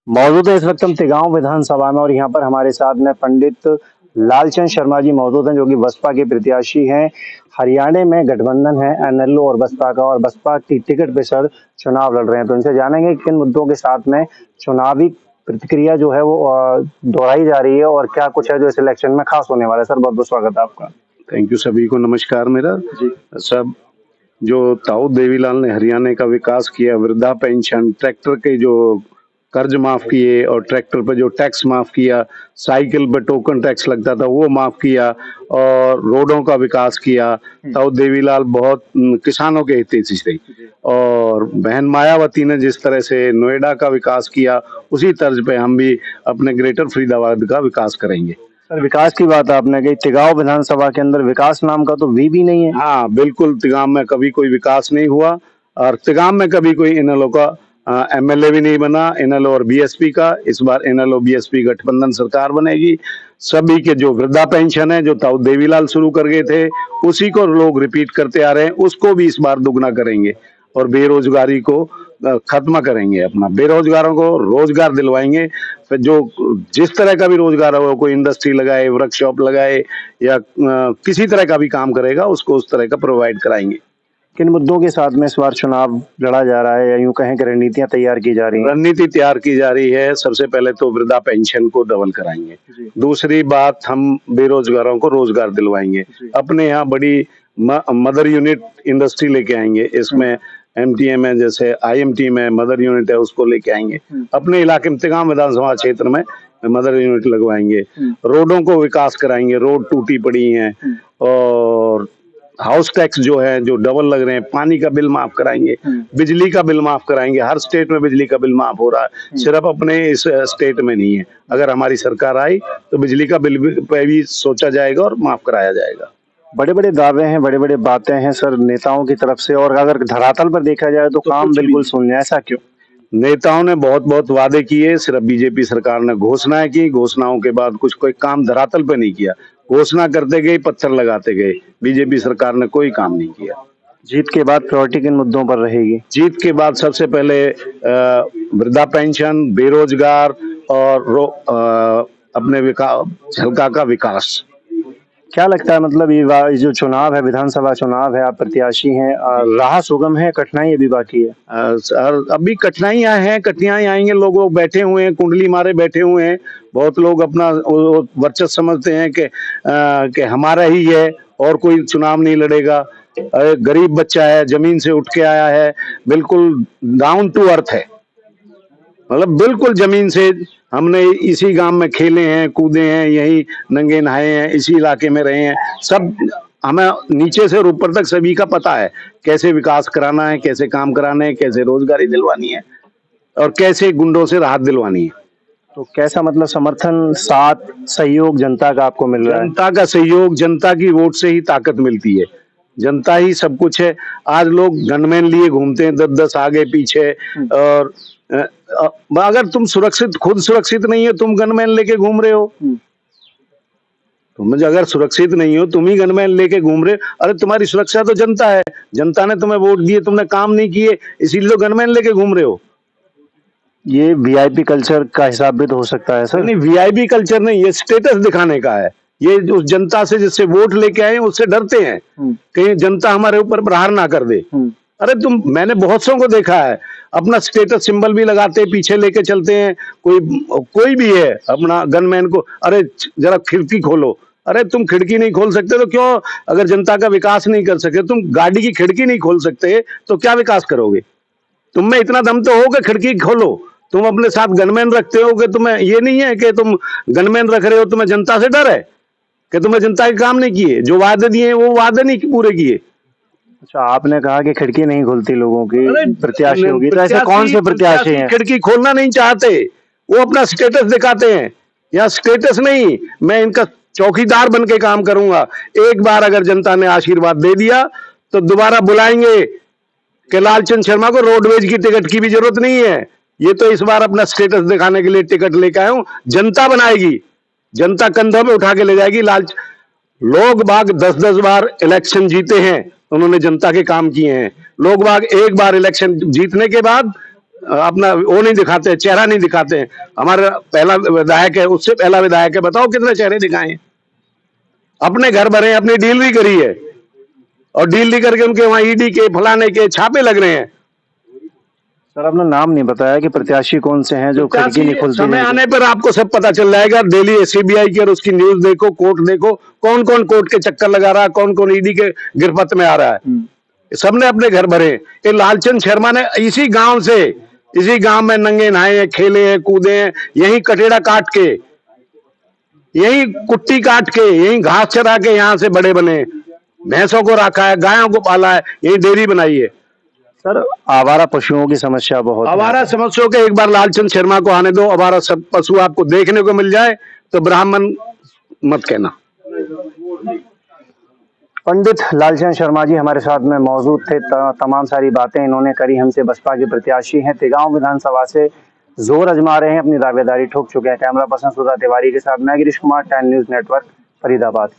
मौजूद है इस वक्त हम तिगांव विधानसभा में और यहाँ पर हमारे साथ में पंडित लालचंद शर्मा जी मौजूद हैं जो कि बसपा के प्रत्याशी हैं। हरियाणा में गठबंधन है एनएलओ और बसपा का और बसपा की टिकट पे सर चुनाव लड़ रहे हैं, तो इनसे जानेंगे कि किन मुद्दों के साथ में चुनावी प्रतिक्रिया जो है वो दोहराई जा रही है और क्या कुछ है जो इस इलेक्शन में खास होने वाला है। सर बहुत बहुत स्वागत है आपका। थैंक यू, सभी को नमस्कार। मेरा जी सब जो ताऊ देवीलाल ने हरियाणा का विकास किया, वृद्धा पेंशन, ट्रैक्टर के जो कर्ज माफ किए और ट्रैक्टर पर जो टैक्स माफ किया, साइकिल पर टोकन टैक्स लगता था वो माफ किया और रोडों का विकास किया। ताऊ देवीलाल बहुत किसानों के हितैषी थे और बहन मायावती ने जिस तरह से नोएडा का विकास किया उसी तर्ज पे हम भी अपने ग्रेटर फरीदाबाद का विकास करेंगे। सर, विकास की बात आपने कही, तिगांव विधानसभा के अंदर विकास नाम का तो वी भी नहीं है। हाँ बिल्कुल, तिगाम में कभी कोई विकास नहीं हुआ और तिगाम में कभी कोई इनेलो का एमएलए भी नहीं बना। इनेलो और बीएसपी का इस बार इनेलो बीएसपी गठबंधन सरकार बनेगी। सभी के जो वृद्धा पेंशन है जो ताऊ देवीलाल शुरू कर गए थे उसी को लोग रिपीट करते आ रहे हैं, उसको भी इस बार दुगना करेंगे और बेरोजगारी को खत्म करेंगे। अपना बेरोजगारों को रोजगार दिलवाएंगे। फिर जो जिस तरह का भी रोजगार हो, कोई इंडस्ट्री लगाए, वर्कशॉप लगाए या किसी तरह का भी काम करेगा उसको उस तरह का प्रोवाइड कराएंगे। किन मुद्दों के साथ में इस बार चुनाव लड़ा जा रहा है या यूं कहें कि रणनीतियां तैयार की जा रही हैं? रणनीति तैयार की जा रही है। सबसे पहले तो वृद्धा पेंशन को डबल कराएंगे। दूसरी बात, हम बेरोजगारों को रोजगार दिलवाएंगे। अपने यहाँ बड़ी मदर यूनिट इंडस्ट्री लेके आएंगे। इसमें एमटीए में जैसे आईएमटी में मदर यूनिट है उसको लेके आएंगे। अपने इलाके में तिगांव विधानसभा क्षेत्र में मदर यूनिट लगवाएंगे। रोडों को विकास कराएंगे, रोड टूटी पड़ी हैं और हाउस टैक्स जो है जो डबल लग रहे हैं, पानी का बिल माफ कराएंगे, बिजली का बिल माफ कराएंगे। हर स्टेट में बिजली का बिल माफ हो रहा है, सिर्फ अपने इस स्टेट में नहीं है। अगर हमारी सरकार आई तो बिजली का बिल पे भी सोचा जाएगा और माफ कराया जाएगा। बड़े बड़े दावे हैं, बड़े बड़े बातें हैं सर नेताओं की तरफ से, और अगर धरातल पर देखा जाए तो काम बिल्कुल शून्य। ऐसा क्यों? नेताओं ने बहुत बहुत वादे किए, सिर्फ बीजेपी सरकार ने घोषणाएं की, घोषणाओं के बाद कुछ कोई काम धरातल पे नहीं किया। घोषणा करते गए, पत्थर लगाते गए, बीजेपी सरकार ने कोई काम नहीं किया। जीत के बाद प्रायोरिटी किन मुद्दों पर रहेगी? जीत के बाद सबसे पहले वृद्धा पेंशन, बेरोजगार और अपने हल्का का विकास। क्या लगता है, मतलब ये जो चुनाव है, विधानसभा चुनाव है, आप प्रत्याशी हैं, राह सुगम है, कठिनाई अभी बाकी है? अभी कठिनाइयां हैं, कठिनाइयां आएंगे। लोग बैठे हुए हैं, कुंडली मारे बैठे हुए हैं। बहुत लोग अपना वर्चस्व समझते हैं कि हमारा ही है और कोई चुनाव नहीं लड़ेगा। गरीब बच्चा है, जमीन से उठ के आया है, बिल्कुल डाउन टू अर्थ है, मतलब बिल्कुल जमीन से। हमने इसी गांव में खेले हैं, कूदे हैं, यही नंगे नहाए हैं, इसी इलाके में रहे हैं। सब हमें नीचे से ऊपर तक सभी का पता है कैसे विकास कराना है, कैसे काम कराना है, कैसे रोजगारी दिलवानी है और कैसे गुंडों से राहत दिलवानी है। तो कैसा, मतलब समर्थन, साथ, सहयोग जनता का आपको मिल रहा है? जनता का सहयोग, जनता की वोट से ही ताकत मिलती है। जनता ही सब कुछ है। आज लोग गनमैन लिए घूमते हैं 10-10 आगे पीछे, और अगर तुम खुद सुरक्षित नहीं हो, तुम गनमैन लेके घूम रहे हो। तुम अगर सुरक्षित नहीं हो, तुम ही गनमैन लेके घूम रहे हो। अरे तुम्हारी सुरक्षा तो जनता है, जनता ने तुम्हें वोट दिए, तुमने काम नहीं किए, इसीलिए तो गनमैन लेके घूम रहे हो। ये वीआईपी कल्चर का हिसाब भी तो हो सकता है सर? नहीं, वीआईपी कल्चर नहीं, ये स्टेटस दिखाने का है। ये उस जनता से जिससे वोट लेके आए उससे डरते हैं कहीं जनता हमारे ऊपर प्रहार ना कर दे। अरे मैंने बहुत सौ को देखा है, अपना स्टेटस सिंबल भी लगाते हैं, पीछे लेके चलते हैं। कोई भी है अपना गनमैन को, अरे जरा खिड़की खोलो। अरे तुम खिड़की नहीं खोल सकते तो क्यों? अगर जनता का विकास नहीं कर सकते, तुम गाड़ी की खिड़की नहीं खोल सकते तो क्या विकास करोगे? तुम में इतना दम तो हो कि खिड़की खोलो। तुम अपने साथ गनमैन रखते हो कि तुम्हें ये नहीं है कि तुम गनमैन रख रहे हो, तुम्हें जनता से डर है कि तुम्हें जनता के काम नहीं किए, जो वादे दिए वो वादे नहीं पूरे किए। अच्छा, आपने कहा कि खिड़की नहीं खुलती लोगों की, प्रत्याशी होगी, तो ऐसे कौन से प्रत्याशी हैं? खिड़की खोलना नहीं चाहते, वो अपना स्टेटस दिखाते हैं। या स्टेटस नहीं, मैं इनका चौकीदार बन के काम करूंगा। एक बार अगर जनता ने आशीर्वाद दे दिया तो दोबारा बुलाएंगे कि लालचंद शर्मा को रोडवेज की टिकट की भी जरूरत नहीं है। ये तो इस बार अपना स्टेटस दिखाने के लिए टिकट लेके आए हूं। जनता बनाएगी, जनता कंधों पे उठा के ले जाएगी। लोग बाग 10-10 बार इलेक्शन जीते हैं, उन्होंने जनता के काम किए हैं। लोग बाग एक बार इलेक्शन जीतने के बाद अपना वो नहीं दिखाते, चेहरा नहीं दिखाते हैं। हमारा पहला विधायक है, उससे पहला विधायक है, बताओ कितने चेहरे दिखाए हैं। अपने घर भरे, अपनी डील भी करी है, और डील नहीं करके उनके वहां ईडी के फलाने के छापे लग रहे हैं। सर आपने नाम नहीं बताया कि प्रत्याशी कौन से हैं जो खिड़की नहीं खुलती। समय आने पर आपको सब पता चल जाएगा। डेली सीबीआई की और उसकी न्यूज देखो, कोर्ट देखो, कौन कौन कोर्ट के चक्कर लगा रहा है, कौन कौन ईडी के गिरफ्त में आ रहा है। सबने अपने घर भरे। ये लालचंद शर्मा ने इसी गांव में नंगे नहाए हैं, खेले हैं, कूदे हैं, यही कटेड़ा काट के, यही कुट्टी काट के, यही घास चरा के यहाँ से बड़े बने। भैंसों को रखा है, गायों को पाला है, यही डेयरी बनाई है। सर आवारा पशुओं की समस्या बहुत है। आवारा समस्याओं के एक बार लालचंद शर्मा को आने दो। आवारा सब पशु आपको देखने को मिल जाए तो ब्राह्मण मत कहना। पंडित लालचंद शर्मा जी हमारे साथ में मौजूद थे। तमाम सारी बातें इन्होंने करी हमसे। बसपा के प्रत्याशी हैं, तिगांव विधानसभा से जोर आजमा रहे हैं, अपनी दावेदारी ठोक चुके हैं। कैमरा पर्सन सुधा तिवारी के साथ मैं गिरीश कुमार, 10 न्यूज नेटवर्क, फरीदाबाद।